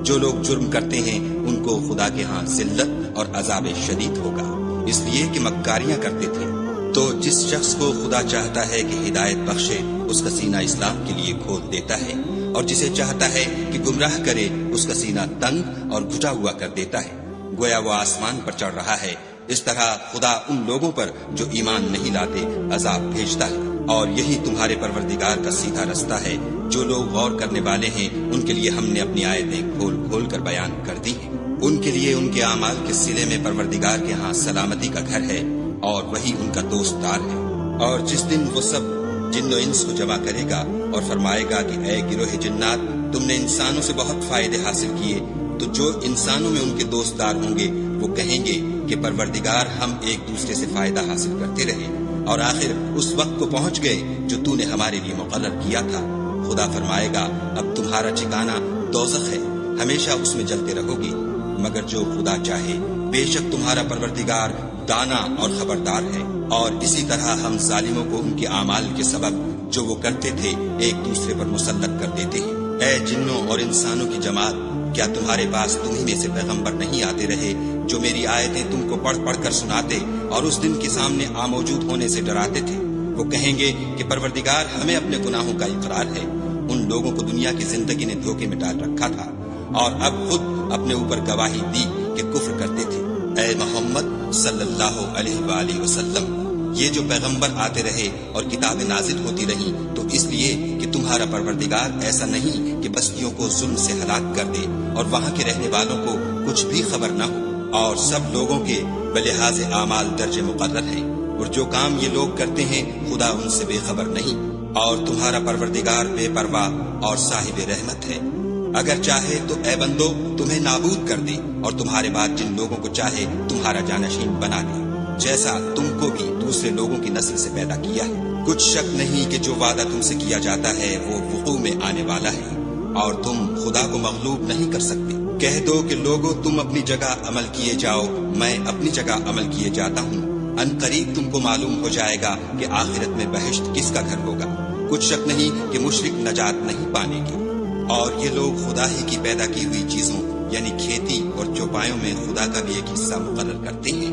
جو لوگ جرم کرتے ہیں ان کو خدا کے ہاں ذلت اور عذاب شدید ہوگا، اس لیے کہ مکاریاں کرتے تھے۔ تو جس شخص کو خدا چاہتا ہے کہ ہدایت بخشے اس کا سینہ اسلام کے لیے کھول دیتا ہے، اور جسے چاہتا ہے کہ گمراہ کرے اس کا سینہ تنگ اور گھٹا ہوا کر دیتا ہے، گویا وہ آسمان پر چڑھ رہا ہے۔ اس طرح خدا ان لوگوں پر جو ایمان نہیں لاتے عذاب بھیجتا ہے، اور یہی تمہارے پروردگار کا سیدھا رستہ ہے۔ جو لوگ غور کرنے والے ہیں ان کے لیے ہم نے اپنی آیتیں کھول کھول کر بیان کر دی ہیں۔ ان کے لیے ان کے اعمال کے صلے میں پروردگار کے ہاں سلامتی کا گھر ہے، اور وہی ان کا دوست دار ہے۔ اور جس دن وہ سب جن و انس کو جمع کرے گا اور فرمائے گا کہ اے گروہ جنات، تم نے انسانوں سے بہت فائدے حاصل کیے، تو جو انسانوں میں ان کے دوست دار ہوں گے وہ کہیں گے کہ پروردگار ہم ایک دوسرے سے فائدہ حاصل کرتے رہے، اور آخر اس وقت کو پہنچ گئے جو تو نے ہمارے لیے مقرر کیا تھا۔ خدا فرمائے گا اب تمہارا ٹھکانہ دوزخ ہے، ہمیشہ اس میں جلتے رہو گے، مگر جو خدا چاہے، بے شک تمہارا پروردگار دانا اور خبردار ہے۔ اور اسی طرح ہم ظالموں کو ان کے اعمال کے سبب جو وہ کرتے تھے ایک دوسرے پر مسلط کر دیتے ہیں۔ اے جنوں اور انسانوں کی جماعت، کیا تمہارے پاس تمہیں میں سے پیغمبر نہیں آتے رہے جو میری آیتیں تم کو پڑھ پڑھ کر سناتے اور اس دن کے سامنے موجود ہونے سے ڈراتے تھے؟ وہ کہیں گے کہ پروردگار ہمیں اپنے گناہوں کا اقرار ہے، ان لوگوں کو دنیا کی زندگی نے دھوکے میں ڈال رکھا تھا اور اب خود اپنے اوپر گواہی دی کہ کفر کرتے تھے۔ اے محمد صلی اللہ علیہ وآلہ وسلم، یہ جو پیغمبر آتے رہے اور کتابیں نازل ہوتی رہیں تو اس لیے کہ تمہارا پروردگار ایسا نہیں کہ بستیوں کو ظلم سے ہلاک کر دے اور وہاں کے رہنے والوں کو کچھ بھی خبر نہ ہو، اور سب لوگوں کے بلحاظ اعمال درجے مقرر ہیں، اور جو کام یہ لوگ کرتے ہیں خدا ان سے بے خبر نہیں، اور تمہارا پروردگار بے پرواہ اور صاحب رحمت ہے۔ اگر چاہے تو اے بندو تمہیں نابود کر دے اور تمہارے بعد جن لوگوں کو چاہے تمہارا جانشین بنا دے، جیسا تم کو بھی دوسرے لوگوں کی نسل سے پیدا کیا ہے۔ کچھ شک نہیں کہ جو وعدہ تم سے کیا جاتا ہے وہ وقوع میں آنے والا ہے، اور تم خدا کو مغلوب نہیں کر سکتے۔ کہہ دو کہ لوگو تم اپنی جگہ عمل کیے جاؤ، میں اپنی جگہ عمل کیے جاتا ہوں، ان قریب تم کو معلوم ہو جائے گا کہ آخرت میں بہشت کس کا گھر ہوگا۔ کچھ شک نہیں کہ مشرک نجات نہیں پانے گے، اور یہ لوگ خدا ہی کی پیدا کی ہوئی چیزوں یعنی کھیتی اور چوپایوں میں خدا کا بھی ایک حصہ مقرر کرتے ہیں،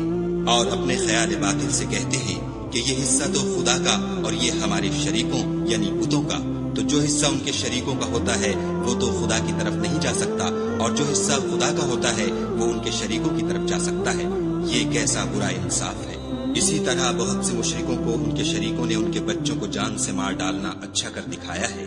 اور اپنے خیال باطل سے کہتے ہیں کہ یہ حصہ تو خدا کا اور یہ ہمارے شریکوں یعنی بتوں کا، تو جو حصہ ان کے شریکوں کا ہوتا ہے وہ تو خدا کی طرف نہیں جا سکتا، اور جو حصہ خدا کا ہوتا ہے وہ ان کے شریکوں کی طرف جا سکتا ہے۔ یہ کیسا برا انصاف ہے۔ اسی طرح بہت سے مشرکوں کو ان کے شریکوں نے ان کے بچوں کو جان سے مار ڈالنا اچھا کر دکھایا ہے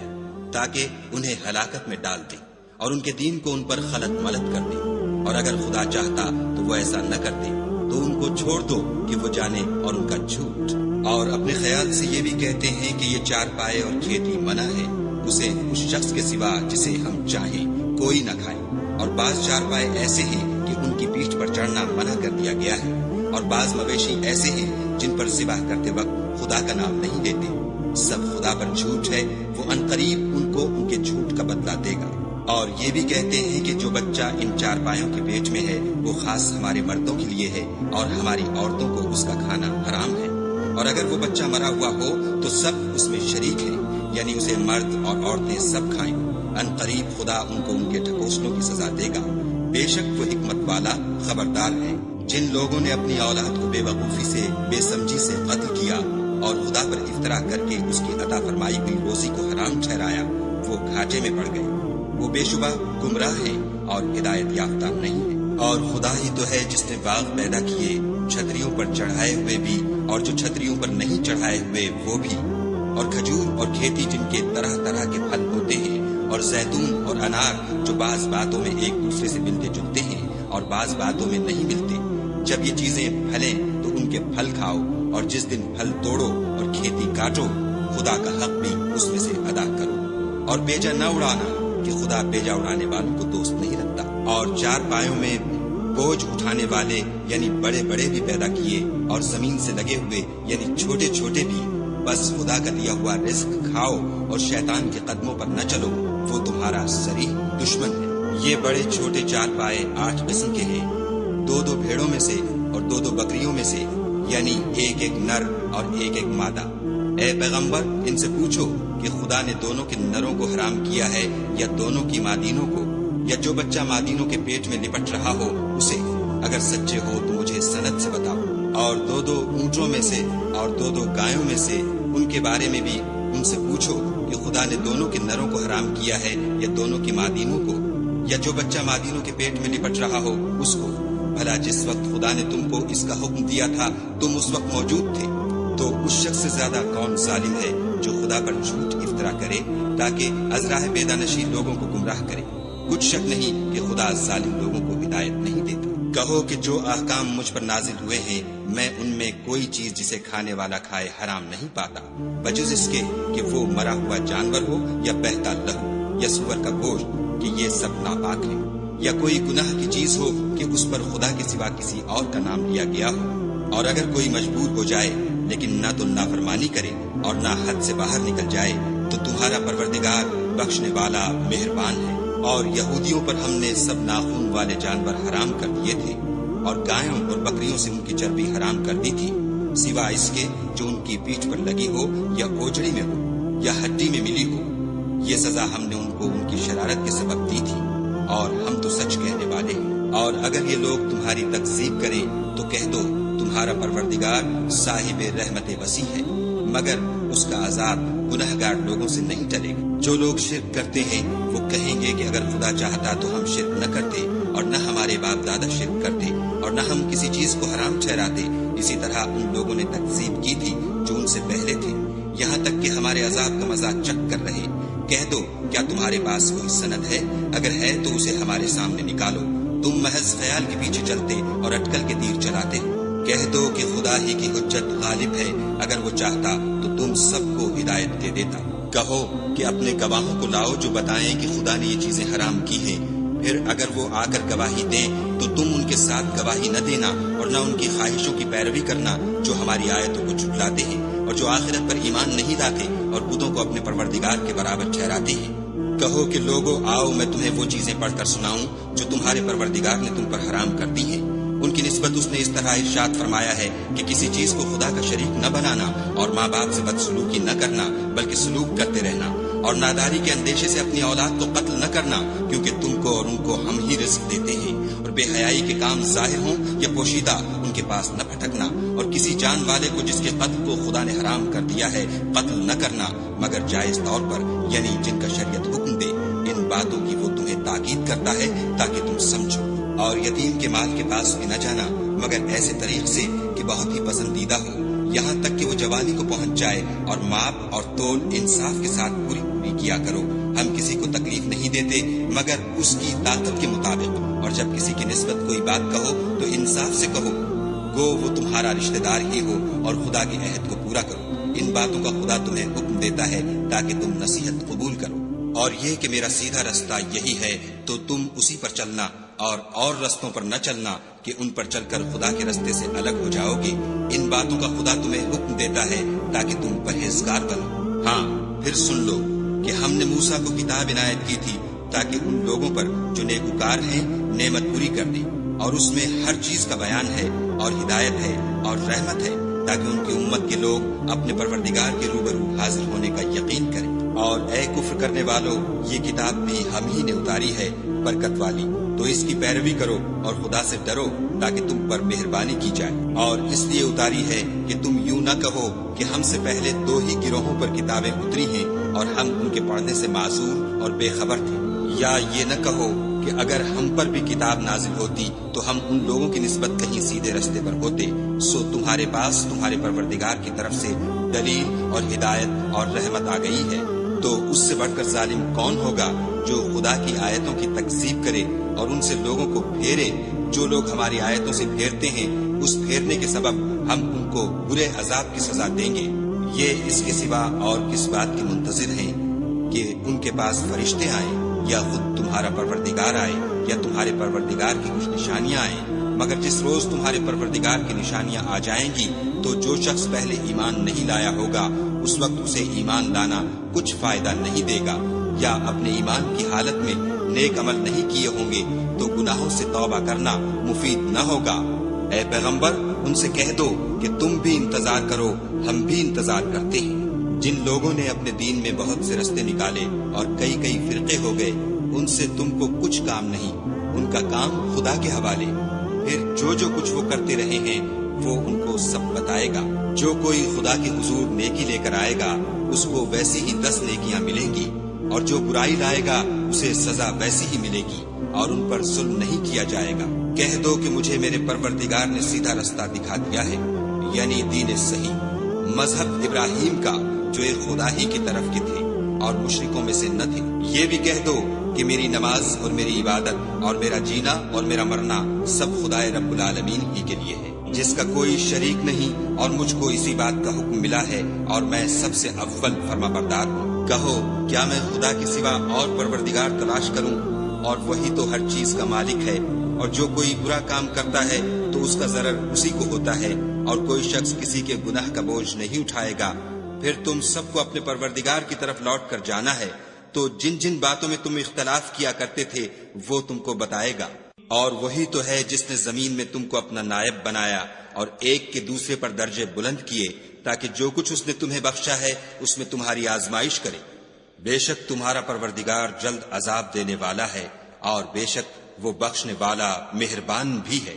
تاکہ انہیں ہلاکت میں ڈال دیں اور ان کے دین کو ان پر خلط ملط کر دیں، اور اگر خدا چاہتا تو وہ ایسا نہ کرتے، تو ان کو چھوڑ دو کہ وہ جانے اور ان کا جھوٹ۔ اور اپنے خیال سے یہ بھی کہتے ہیں کہ یہ چارپائے اور کھیتی منع ہے، اسے اس شخص کے سوا جسے ہم چاہیں کوئی نہ کھائے، اور بعض چارپائے ایسے ہیں کہ ان کی پیٹھ پر چڑھنا منع کر دیا گیا ہے، اور بعض مویشی ایسے ہیں جن پر ذبح کرتے وقت خدا کا نام نہیں لیتے۔ سب خدا پر جھوٹ ہے، وہ عنقریب ان کو ان کے جھوٹ کا بدلہ دے گا۔ اور یہ بھی کہتے ہیں کہ جو بچہ ان چارپایوں کے پیٹ میں ہے وہ خاص ہمارے مردوں کے لیے ہے اور ہماری عورتوں کو اس کا کھانا حرام ہے، اور اگر وہ بچہ مرا ہوا ہو تو سب اس میں شریک ہیں، یعنی اسے مرد اور عورتیں سب کھائیں۔ ان قریب خدا ان کو ان کے ٹھکوسلوں کی سزا دے گا، بے شک وہ حکمت والا خبردار ہے۔ جن لوگوں نے اپنی اولاد کو بے وقوفی سے، بے سمجھی سے قتل کیا اور خدا پر افطرا کر کے اس کی عطا فرمائی ہوئی روزی کو حرام ٹھہرایا، وہ گھاٹے میں پڑ گئے، وہ بے شبہ گمراہ ہیں اور ہدایت یافتہ نہیں ہے۔ اور خدا ہی تو ہے جس نے باغ پیدا کیے، چھتریوں پر چڑھائے ہوئے بھی اور جو چھتریوں پر نہیں چڑھائے ہوئے وہ بھی، اور کھجور اور کھیتی جن کے طرح طرح کے پھل ہوتے ہیں، اور زیتون اور انار جو بعض باتوں میں ایک دوسرے سے ملتے جلتے ہیں اور بعض باتوں میں نہیں ملتے۔ جب یہ چیزیں پھلیں تو ان کے پھل کھاؤ، اور جس دن پھل توڑو اور کھیتی کاٹو، خدا کا حق بھی اس میں سے ادا کرو، اور بیجا نہ اڑانا کہ خدا بیجا اڑانے والوں کو دوست نہیں رکھتا۔ اور چار پایوں میں بوجھ اٹھانے والے یعنی بڑے بڑے بھی پیدا کیے، اور زمین سے لگے ہوئے یعنی چھوٹے چھوٹے بھی، بس خدا کا دیا ہوا رزق کھاؤ اور شیطان کے قدموں پر نہ چلو، وہ تمہارا صریح دشمن ہے۔ یہ بڑے چھوٹے چار پائے 8 قسم کے ہیں، 2 بھیڑوں میں سے اور 2 بکریوں میں سے، یعنی ایک نر اور ایک مادہ۔ اے پیغمبر، ان سے پوچھو کہ خدا نے دونوں کے نروں کو حرام کیا ہے یا دونوں کی مادینوں کو، یا جو بچہ مادینوں کے پیٹ میں لپٹ رہا ہو اسے؟ اگر سچے ہو تو مجھے سند سے بتاؤ۔ اور 2 اونٹوں میں سے اور 2 گایوں میں سے، ان کے بارے میں بھی ان سے پوچھو کہ خدا نے دونوں کے نروں کو حرام کیا ہے یا دونوں کی مادینوں کو، یا جو بچہ مادینوں کے پیٹ میں لپٹ رہا ہو اس کو؟ بھلا جس وقت خدا نے تم کو اس کا حکم دیا تھا تم اس وقت موجود تھے؟ تو اس شخص سے زیادہ کون ظالم ہے جو خدا پر جھوٹ افطرا کرے تاکہ از راہ بیدانشی لوگوں کو گمراہ کرے؟ کچھ شک نہیں کہ خدا ظالم لوگوں کو ہدایت نہیں دیتا۔ کہو کہ جو احکام مجھ پر نازل ہوئے ہیں میں ان میں کوئی چیز جسے کھانے والا کھائے حرام نہیں پاتا، بجز اس کے کہ وہ مرا ہوا جانور ہو یا بہتا لہو یا سور کا گوشت، کہ یہ سب ناپاک ہے، یا کوئی گناہ کی چیز ہو کہ اس پر خدا کے سوا کسی اور کا نام لیا گیا ہو۔ اور اگر کوئی مجبور ہو جائے لیکن نہ تو نافرمانی کرے اور نہ حد سے باہر نکل جائے تو تمہارا پروردگار بخشنے والا مہربان ہے۔ اور یہودیوں پر ہم نے سب ناخون والے جانور حرام کر دیے تھے، اور گایوں اور بکریوں سے ان کی چربی حرام کر دی تھی، سوائے اس کے جو ان کی پیٹھ پر لگی ہو یا اوجڑی میں ہو یا ہڈی میں ملی ہو۔ یہ سزا ہم نے ان کو ان کی شرارت کے سبب دی تھی، اور ہم تو سچ کہنے والے ہیں۔ اور اگر یہ لوگ تمہاری تکذیب کریں تو کہہ دو تمہارا پروردگار صاحب رحمت وسیع ہے، مگر اس کا عذاب گنہگار لوگوں سے نہیں ٹلے گا۔ جو لوگ شرک کرتے ہیں وہ کہیں گے کہ اگر خدا چاہتا تو ہم شرک نہ کرتے، اور نہ ہمارے باپ دادا شرک کرتے، اور نہ ہم کسی چیز کو حرام ٹھہراتے۔ اسی طرح ان لوگوں نے تکذیب کی تھی جو ان سے پہلے تھے، یہاں تک کہ ہمارے عذاب کا مذاق چکھ کر رہے۔ کہہ دو کیا تمہارے پاس کوئی سند ہے؟ اگر ہے تو اسے ہمارے سامنے نکالو۔ تم محض خیال کے پیچھے چلتے اور اٹکل کے تیر چلاتے۔ کہہ دو کہ خدا ہی کی حجت غالب ہے، اگر وہ چاہتا تو تم سب کو ہدایت دے دیتا۔ کہو کہ اپنے گواہوں کو لاؤ جو بتائیں کہ خدا نے یہ چیزیں حرام کی ہیں، پھر اگر وہ آ کر گواہی دیں تو تم ان کے ساتھ گواہی نہ دینا اور نہ ان کی خواہشوں کی پیروی کرنا جو ہماری آیتوں کو جھٹلاتے ہیں اور جو آخرت پر ایمان نہیں لاتے اور بتوں کو اپنے پروردگار کے برابر ٹھہراتے ہیں۔ کہو کہ لوگو آؤ میں تمہیں وہ چیزیں پڑھ کر سناؤں جو تمہارے پروردگار نے تم پر حرام کر دی ہیں۔ ان کی نسبت اس نے اس طرح ارشاد فرمایا ہے کہ کسی چیز کو خدا کا شریک نہ بنانا، اور ماں باپ سے بدسلوکی نہ کرنا بلکہ سلوک کرتے رہنا، اور ناداری کے اندیشے سے اپنی اولاد کو قتل نہ کرنا، کیونکہ تم کو اور ان کو ہم ہی رزق دیتے ہیں، اور بے حیائی کے کام ظاہر ہوں یا پوشیدہ ان کے پاس نہ پھٹکنا، اور کسی جان والے کو جس کے قتل کو خدا نے حرام کر دیا ہے قتل نہ کرنا مگر جائز طور پر، یعنی جن کا شریعت حکم دے۔ ان باتوں کی وہ تمہیں تاکید کرتا ہے تاکہ تم سمجھو۔ اور یتیم کے مال کے پاس بھی نہ جانا مگر ایسے طریق سے کہ بہت ہی پسندیدہ ہو، یہاں تک کہ وہ جوانی کو پہنچ جائے، اور ماپ اور تول انصاف کے ساتھ پوری کیا کرو۔ ہم کسی کو تکلیف نہیں دیتے مگر اس کی طاقت کے مطابق، اور جب کسی کی نسبت کوئی بات کہو تو انصاف سے کہو، گو وہ تمہارا رشتہ دار ہی ہو، اور خدا کے عہد کو پورا کرو۔ ان باتوں کا خدا تمہیں حکم دیتا ہے تاکہ تم نصیحت قبول کرو۔ اور یہ کہ میرا سیدھا رستہ یہی ہے تو تم اسی پر چلنا، اور رستوں پر نہ چلنا کہ ان پر چل کر خدا کے رستے سے الگ ہو جاؤ گے۔ ان باتوں کا خدا تمہیں حکم دیتا ہے تاکہ تم پرہیزگار بنو۔ ہاں پھر سن لو کہ ہم نے موسیٰ کو کتاب عنایت کی تھی تاکہ ان لوگوں پر جو نیکوکار ہیں نعمت پوری کر دے، اور اس میں ہر چیز کا بیان ہے اور ہدایت ہے اور رحمت ہے، تاکہ ان کی امت کے لوگ اپنے پروردگار کے روبرو حاضر ہونے کا یقین کریں۔ اور اے کفر کرنے والو، یہ کتاب بھی ہم ہی نے اتاری ہے برکت والی، تو اس کی پیروی کرو اور خدا سے ڈرو تاکہ تم پر مہربانی کی جائے۔ اور اس لیے اتاری ہے کہ تم یوں نہ کہو کہ ہم سے پہلے 2 ہی گروہوں پر کتابیں اتری ہیں اور ہم ان کے پڑھنے سے معذور اور بے خبر تھے، یا یہ نہ کہو کہ اگر ہم پر بھی کتاب نازل ہوتی تو ہم ان لوگوں کی نسبت کہیں سیدھے رستے پر ہوتے۔ سو تمہارے پاس تمہارے پروردگار کی طرف سے دلیل اور ہدایت اور رحمت آ گئی ہے، تو اس سے بڑھ کر ظالم کون ہوگا جو خدا کی آیتوں کی تکذیب کرے اور ان سے لوگوں کو پھیرے۔ جو لوگ ہماری آیتوں سے پھیرتے ہیں، اس پھیرنے کے سبب ہم ان کو برے عذاب کی سزا دیں گے۔ یہ اس کے سوا اور کس بات کی منتظر ہیں کہ ان کے پاس فرشتے آئیں، یا خود تمہارا پروردگار آئے، یا تمہارے پروردگار کی کچھ نشانیاں آئیں؟ مگر جس روز تمہارے پروردگار کی نشانیاں آ جائیں گی تو جو شخص پہلے ایمان نہیں لایا ہوگا اس وقت اسے ایمان لانا کچھ فائدہ نہیں دے گا، یا اپنے ایمان کی حالت میں نیک عمل نہیں کیے ہوں گے تو گناہوں سے توبہ کرنا مفید نہ ہوگا۔ اے پیغمبر، ان سے کہہ دو کہ تم بھی انتظار کرو، ہم بھی انتظار کرتے ہیں۔ جن لوگوں نے اپنے دین میں بہت سے رستے نکالے اور کئی فرقے ہو گئے، ان سے تم کو کچھ کام نہیں، ان کا کام خدا کے حوالے۔ پھر جو کچھ وہ کرتے رہے ہیں وہ ان کو سب بتائے گا۔ جو کوئی خدا کے حضور نیکی لے کر آئے گا اس کو ویسی ہی 10 نیکیاں ملیں گی، اور جو برائی لائے گا اسے سزا ویسی ہی ملے گی، اور ان پر ظلم نہیں کیا جائے گا۔ کہہ دو کہ مجھے میرے پروردگار نے سیدھا رستہ دکھا دیا ہے، یعنی دین صحیح، مذہب ابراہیم کا جو ایک خدا ہی کی طرف کے تھے اور مشرکوں میں سے نہ تھے۔ یہ بھی کہہ دو کہ میری نماز اور میری عبادت اور میرا جینا اور میرا مرنا سب خدائے رب العالمین ہی کے لیے ہے، جس کا کوئی شریک نہیں، اور مجھ کو اسی بات کا حکم ملا ہے اور میں سب سے اول فرما بردار ہوں۔ کہو کیا میں خدا کے سوا اور پروردگار تلاش کروں؟ اور وہی تو ہر چیز کا مالک ہے، اور جو کوئی برا کام کرتا ہے تو اس کا ضرر اسی کو ہوتا ہے، اور کوئی شخص کسی کے گناہ کا بوجھ نہیں اٹھائے گا۔ پھر تم سب کو اپنے پروردگار کی طرف لوٹ کر جانا ہے، تو جن باتوں میں تم اختلاف کیا کرتے تھے وہ تم کو بتائے گا۔ اور وہی تو ہے جس نے زمین میں تم کو اپنا نائب بنایا اور ایک کے دوسرے پر درجے بلند کیے، تاکہ جو کچھ اس نے تمہیں بخشا ہے اس میں تمہاری آزمائش کرے۔ بے شک تمہارا پروردگار جلد عذاب دینے والا ہے، اور بے شک وہ بخشنے والا مہربان بھی ہے۔